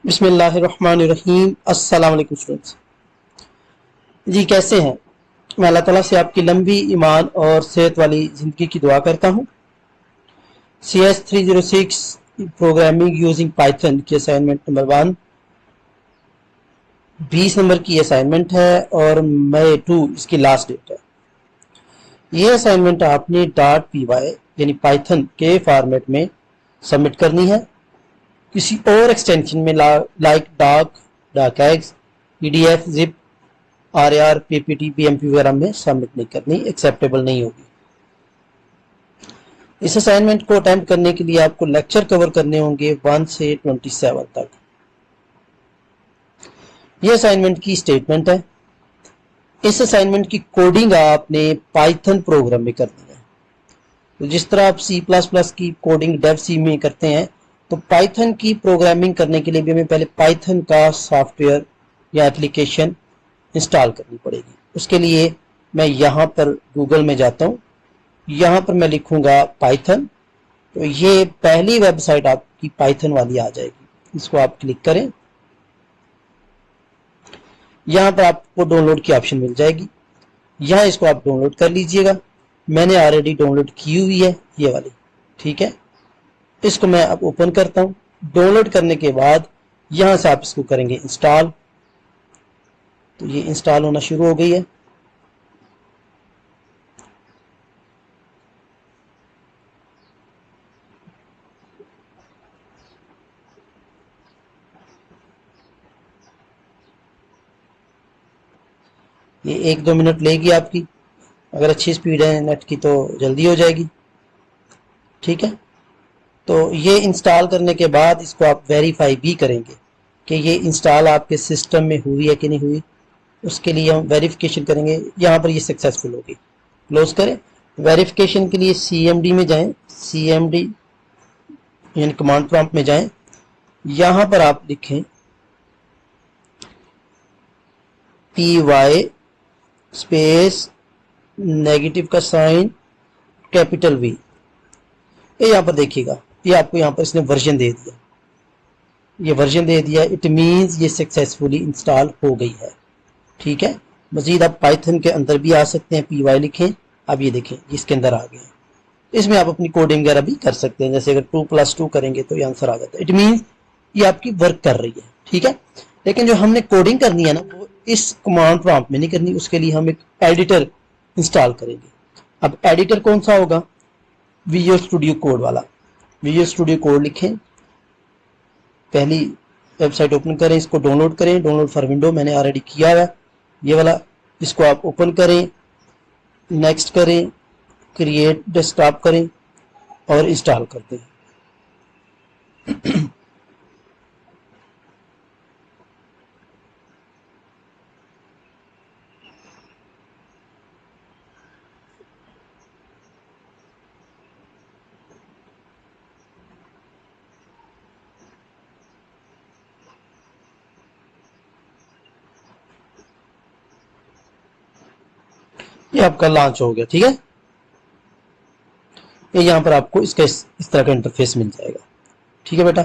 बिस्मिल्लाहिर्रहमानिर्रहीम। अस्सलाम वालेकुम स्टूडेंट्स। जी कैसे हैं? मैं अल्लाह ताला से आपकी लंबी ईमान और सेहत वाली ज़िंदगी की दुआ करता हूँ। CS 306 प्रोग्रामिंग यूजिंग पाइथन की असाइनमेंट नंबर 1 20 नंबर की असाइनमेंट है और मई 2 इसकी लास्ट डेट है। ये असाइनमेंट आपने .py यानी पाइथन के फॉर्मेट में सबमिट करनी है। किसी और एक्सटेंशन में लाइक डाक eggs, PDF, zip, RAR, PPT, BMP वगैरह में सबमिट नहीं करनी, एक्सेप्टेबल नहीं होगी। इस असाइनमेंट को अटेम्प्ट करने के लिए आपको लेक्चर कवर करने होंगे 1 से 27 तक। यह असाइनमेंट की स्टेटमेंट है। इस असाइनमेंट की कोडिंग आपने पाइथन प्रोग्राम में करनी है। तो जिस तरह आप C++ की कोडिंग डेव सी में करते हैं, तो पाइथन की प्रोग्रामिंग करने के लिए भी हमें पहले पाइथन का सॉफ्टवेयर या एप्लीकेशन इंस्टॉल करनी पड़ेगी। उसके लिए मैं यहाँ पर गूगल में जाता हूँ, यहाँ पर मैं लिखूंगा पाइथन, तो ये पहली वेबसाइट आपकी पाइथन वाली आ जाएगी। इसको आप क्लिक करें, यहाँ पर आपको डाउनलोड की ऑप्शन मिल जाएगी। यहाँ इसको आप डाउनलोड कर लीजिएगा। मैंने ऑलरेडी डाउनलोड की हुई है ये वाली, ठीक है। इसको मैं अब ओपन करता हूँ। डाउनलोड करने के बाद यहाँ से आप इसको करेंगे इंस्टॉल। तो ये इंस्टॉल होना शुरू हो गई है। ये 1-2 मिनट लेगी आपकी। अगर अच्छी स्पीड है नेट की तो जल्दी हो जाएगी, ठीक है। तो ये इंस्टॉल करने के बाद इसको आप वेरीफाई भी करेंगे कि ये इंस्टॉल आपके सिस्टम में हुई है कि नहीं हुई। उसके लिए हम वेरिफिकेशन करेंगे। यहाँ पर ये सक्सेसफुल होगी, क्लोज करें। वेरिफिकेशन के लिए CMD में जाएं, CMD यानी कमांड प्रॉम्प्ट में जाएं। यहाँ पर आप लिखें PY स्पेस नेगेटिव का साइन कैपिटल V। ये यहाँ पर देखिएगा, ये आपको यहाँ पर इसने वर्जन दे दिया, ये वर्जन दे दिया। इट मीन्स ये सक्सेसफुली इंस्टॉल हो गई है, ठीक है। मजीद आप पाइथन के अंदर भी आ सकते हैं, PY लिखें। अब ये देखें इसके अंदर आ गए। इसमें आप अपनी कोडिंग वगैरह भी कर सकते हैं, जैसे अगर 2+2 करेंगे तो ये आंसर आ जाता है। इट मीन्स ये आपकी वर्क कर रही है, ठीक है। लेकिन जो हमने कोडिंग करनी है ना, वो इस कमांड प्रॉम्प्ट में नहीं करनी। उसके लिए हम एक एडिटर इंस्टॉल करेंगे। अब एडिटर कौन सा होगा? विजुअल स्टूडियो कोड वाला। विजुअल स्टूडियो कोड लिखें, पहली वेबसाइट ओपन करें, इसको डाउनलोड करें। डाउनलोड फॉर विंडो मैंने ऑलरेडी किया हुआ है, ये वाला। इसको आप ओपन करें, नेक्स्ट करें, क्रिएट डेस्कटॉप करें और इंस्टॉल कर दें। ये आपका लॉन्च हो गया, ठीक है। ये यहाँ पर आपको इसका इस तरह का इंटरफेस मिल जाएगा, ठीक है बेटा।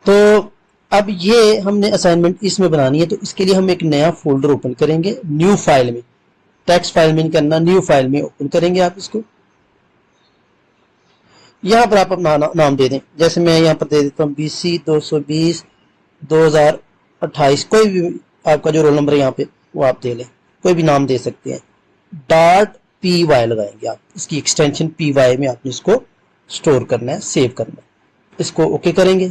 तो अब ये हमने असाइनमेंट इसमें बनानी है, तो इसके लिए हम एक नया फोल्डर ओपन करेंगे। न्यू फाइल में, टेक्स्ट फाइल में नहीं करना, न्यू फाइल में ओपन करेंगे आप इसको। यहाँ पर आप अपना नाम दे दें। जैसे मैं यहाँ पर दे देता हूँ BC 220 2028। कोई भी आपका जो रोल नंबर है यहाँ पे वो आप दे लें, कोई भी नाम दे सकते हैं। .py लगाएंगे आप, इसकी एक्सटेंशन PY में आपने इसको स्टोर करना है, सेव करना है। इसको ओके करेंगे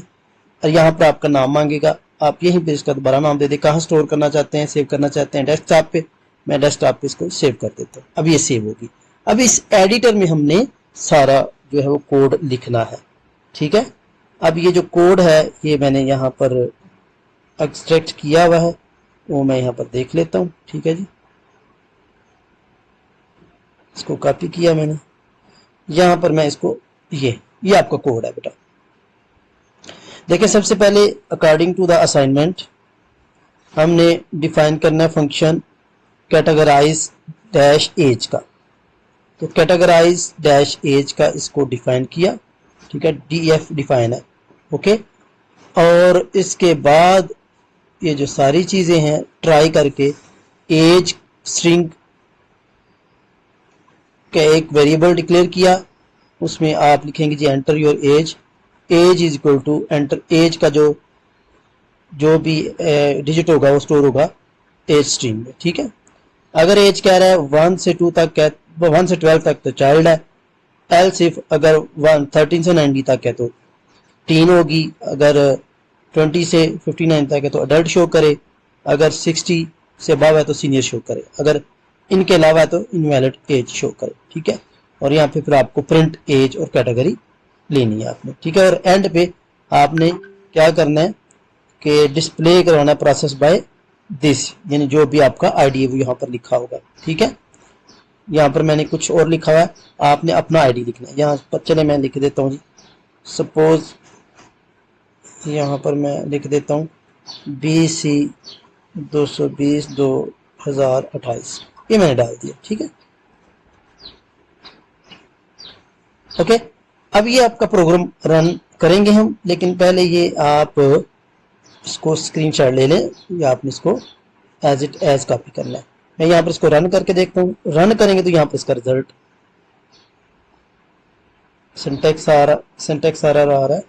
और यहाँ पर आपका नाम मांगेगा। आप यहीं पे इसका दोबारा नाम दे दें। कहाँ स्टोर करना चाहते हैं, सेव करना चाहते हैं? डेस्कटॉप पे। मैं डेस्कटॉप पे इसको सेव कर देता हूँ। अब ये सेव होगी। अब इस एडिटर में हमने सारा जो है वो कोड लिखना है, ठीक है। अब ये जो कोड है ये मैंने यहाँ पर एक्सट्रैक्ट किया हुआ है, वो मैं यहाँ पर देख लेता हूँ, ठीक है जी। इसको कॉपी किया मैंने, यहाँ पर मैं इसको ये आपका कोड है बेटा। देखिए सबसे पहले अकॉर्डिंग टू द असाइनमेंट हमने डिफाइन करना है फंक्शन कैटेगराइज डैश एज का। तो कैटेगराइज डैश एज का इसको डिफाइन किया, ठीक है। DF डिफाइन है, ओके। اور اس کے بعد یہ جو ساری چیزیں ہیں ٹرائی کر کے ایج اسٹرنگ کا ایک ویریبل ڈکلیئر کیا، اس میں آپ لکھیں گے جی enter your age, age is equal to enter age کا جو بھی ڈیجٹ ہوگا وہ اسٹور ہوگا ایج اسٹریم میں، ٹھیک ہے۔ اگر ایج کہہ رہا ہے 1 سے 2 تک 1 سے 12 تک تو چائلڈ ہے، ایلس اف اگر 13 سے 90 تک ہے تو ٹین ہوگی، اگر 20 سے 59 تک ہے تو اڈلٹ شو کرے، اگر 60 سے ابو ہے تو سینئر شو کرے، اگر ان کے علاوہ ہے تو انویلڈ ایج شو کرے، ٹھیک ہے۔ اور یہاں پہ پھر آپ کو پرنٹ ایج اور کیٹیگری لینی ہے آپ نے، ٹھیک ہے۔ اور اینڈ پہ آپ نے کیا کرنا ہے کہ ڈسپلے کروانا ہے پروسیس بائی دس، یعنی جو بھی آپ کا آئی ڈی ہے وہ یہاں پر لکھا ہوگا، ٹھیک ہے۔ یہاں پر میں نے کچھ اور لکھا ہوا ہے، آپ نے اپنا آئی ڈی لکھنا ہے یہاں پر، چلے میں لکھ دیتا ہوں جی، سپوز یہاں پر میں لکھ دیتا ہوں BC220-2028، یہ میں نے ڈال دیا، ٹھیک ہے، اوکے۔ اب یہ آپ کا پروگرام رن کریں گے ہم، لیکن پہلے یہ آپ اس کو اسکرین شاٹ لے لیں، یا آپ نے اس کو ایز کاپی کرنا ہے۔ میں یہاں پر اس کو رن کر کے دیکھتا ہوں، رن کریں گے تو یہاں پر اس کا ریزلٹ سنٹیکس ایرر آ رہا ہے،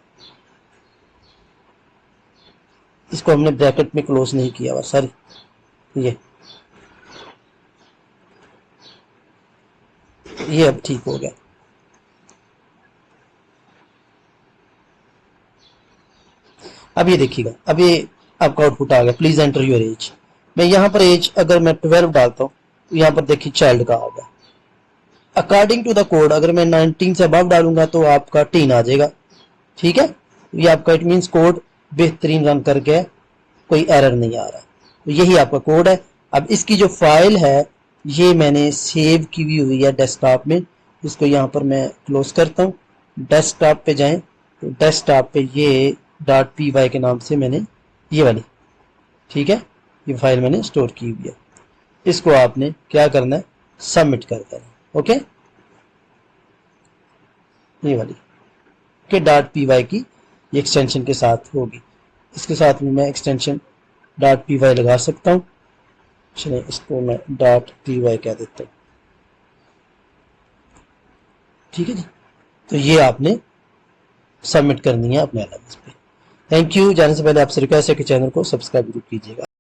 اس کو ہم نے بریکٹ میں کلوز نہیں کیا ہوا، ساری یہ اب ٹھیک ہو گیا۔ اب یہ دیکھیے گا، اب یہ آپ کا آؤٹ پٹ آ گیا، پلیز انٹر یور ایج۔ میں یہاں پر ایج اگر میں 12 ڈالتا ہوں تو یہاں پر دیکھیے چائلڈ کا آ گیا۔ اکارڈنگ ٹو دا کوڈ اگر میں 19 سے ابو ڈالوں گا تو آپ کا ٹین آ جائے گا، ٹھیک ہے۔ یہ آپ کا اٹ مینس کوڈ بہترین رن کر کے کوئی ایرر نہیں آ رہا، یہی آپ کا کوڈ ہے۔ اب اس کی جو فائل ہے یہ میں نے سیو کی ہوئی ہے ڈیسک ٹاپ میں، اس کو یہاں پر میں کلوز کرتا ہوں، ڈیسک ٹاپ پہ جائیں تو ڈیسک ٹاپ پہ یہ .py کے نام سے میں نے یہ والی، ٹھیک ہے، یہ فائل میں نے اسٹور کی ہوئی ہے، اس کو آپ نے کیا کرنا ہے سبمٹ کر دینا، اوکے، یہ والی کہ .py کی یہ ایکسٹینشن کے ساتھ ہوگی، اس کے ساتھ میں ایکسٹینشن .py لگا سکتا ہوں، چلیں اس کو میں .py کہہ دیتا ہوں، ٹھیک ہے جی۔ تو یہ آپ نے سبمٹ کرنی ہے اپنے LMS پہ۔ تھینک یو، جانے سے پہلے آپ سے ریکویسٹ ہے کہ چینل کو سبسکرائب ضرور کیجیے گا۔